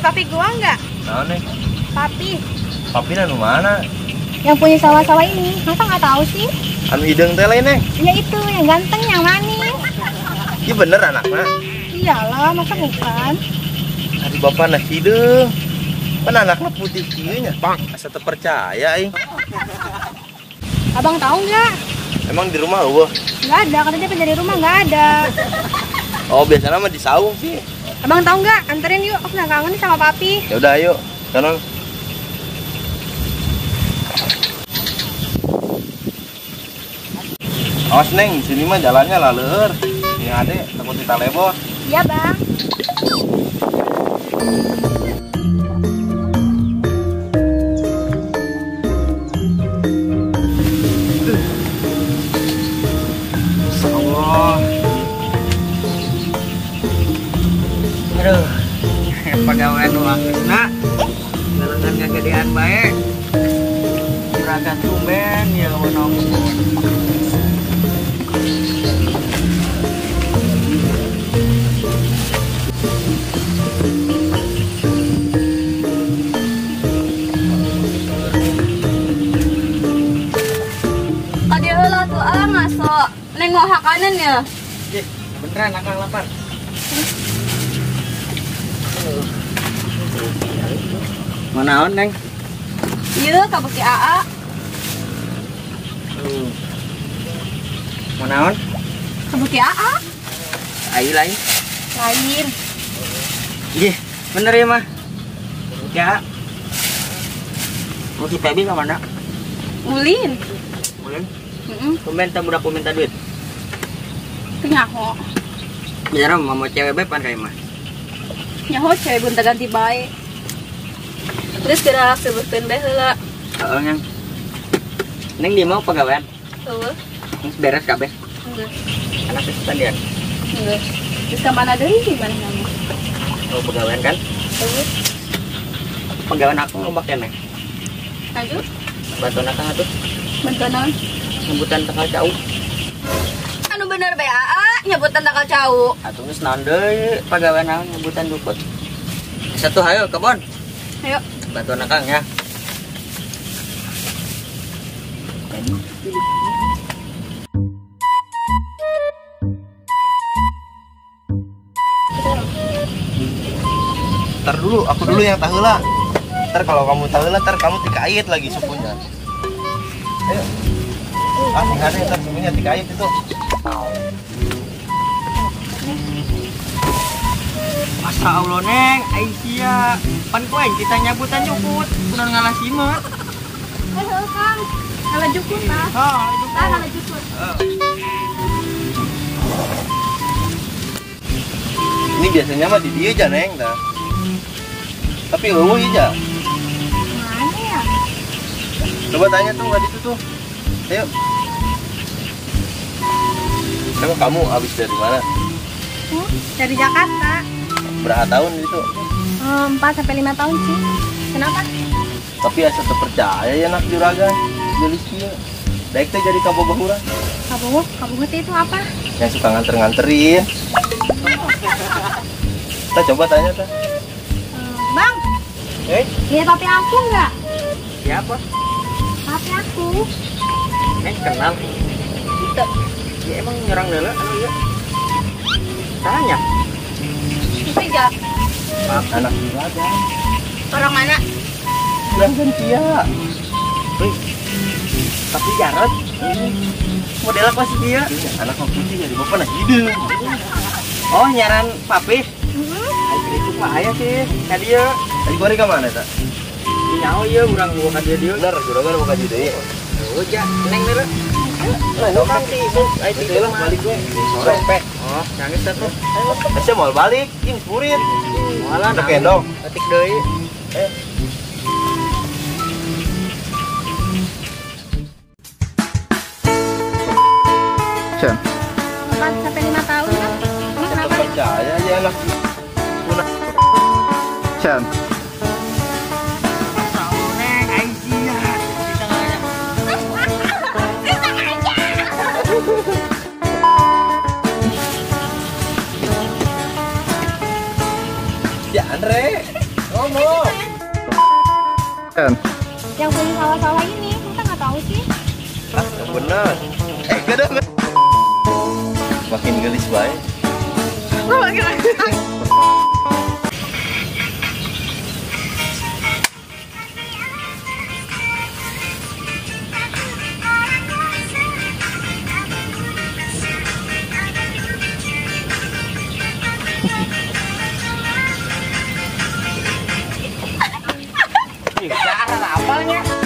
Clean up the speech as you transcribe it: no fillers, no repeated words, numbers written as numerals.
papi gua nggak? Nah nih, Papi papi anu mana? yang punya sawah-sawah ini, masa nggak tahu sih? Anu hidung teh lain neng. Ya itu, yang ganteng, yang manis. Iya bener anaknya. Iyalah, masa bukan? Hari bapak nah hidung. Kan anaknya putih kieunya. Asa teu percaya ing. Abang tahu nggak? Emang di rumah eueuh? Nggak ada, katanya penjadi rumah nggak ada. Oh, biasanya mah di saung sih. Abang tahu nggak? Anterin yuk, aku nggak kangen nih sama papi. Ya udah ayo. Sono. Awas neng, sini mah jalannya laleur. Ini ade takut kita lebor. Iya bang. Insya Allah. Aduh, pegawai doang nak, ngalengan kegedean baik. Juragan tumben ya kamu nongkrong. Tadi heula tuh ngaso nengok hakanan ya. Ih, beneran akang lapar. Manaon neng? Iya, kabukti AA. Manaon? Kabukti AA. Ayo lain. Lain. Ih, bener ya mah. Ya. Mau kita ke mana? Ulin. Boleh. Heeh. Budak minta duit. Nyaho. Biar mau cewek bepan kayak mah. Nyaho cewek gonta ganti bae. Terus kira sebutkeun bae heula. Heeh, Neng. Neng di mau pegawaian? Heueuh. Geus beres kabeh. Enggak. Anak kestandian. Enggak. Terus ka mana deui di mana kamu? Oh, pegawaian kan? Heueuh. Pegawaian aku lombak ya, Neng. Lanjut. Bantuan akang atuh. Bantuan naon? Nyebutan tanggal jauh. Anu bener bae AA nyebutan tanggal cau. Atuh geus naon deui pegawaian naon nyebutan dukut. Satu hayo kebon. Ayo. Bantuan akang ya. Ntar dulu, aku dulu yang taheula. Ntar kalau kamu taheula, ntar kamu tikait lagi sukunya. Ayo. Ah, nggak ada ntar sukunya tikait itu. Masa Allah Neng, Aisyah. Pan koeng kita nyabutan jukut, kunaon ngalah simet. Heuh Kang. Ngalah jukut tah. Oh, itu Tah ngalah jukut. Ini biasanya mah di dia aja neng, dah. Tapi eueuh aja. Mana ya? Coba tanya tuh nggak itu tuh. Ayo. Emang kamu habis dari mana? Dari Jakarta. Berapa tahun itu? 4 sampai 5 tahun sih. Kenapa? Tapi asa teu percaya ya nak juragan. Jadi kieu. Daek teh jadi kabogohuran. Kamu itu apa? Yang suka nganter-nganterin. Kita coba tanya tuh. Bang, lihat papi aku nggak? siapa? Papi aku. Neng kenal. Itu. Ya emang nyerang dulu anu ya. Tanya. Itu aja. Anak juragan. Orang mana? Juragan Tia. Wih. Tapi Jarot model apa sih dia? Iya, anak putih jadi bapak nah hidung. Oh, nyaran papi. Hmm. Itu mah aya sih. Ka dia. Tadi gua ke mana ta? Nyaho ieu urang gua ka dia. Bener, juragan buka di deui. Oh, ja, neng dulu. Lah, kan sibuk. Ayo tiga balik gue. Sore pe. Oh, nangis atuh. Saya mau balik, ini purit. Malah Udah kendong. Ketik deui. Cen. 4 sampai 5 tahun kan? Emang kenapa? Percaya aja anak. Cen. Neng, Aisyah. Di tengahnya. Ya Andre. Oh. Yang punya sawah-sawah ini, kita nggak tahu sih. Ah, yang bener. Gak ada. Makin gelis baik. Cara apalnya?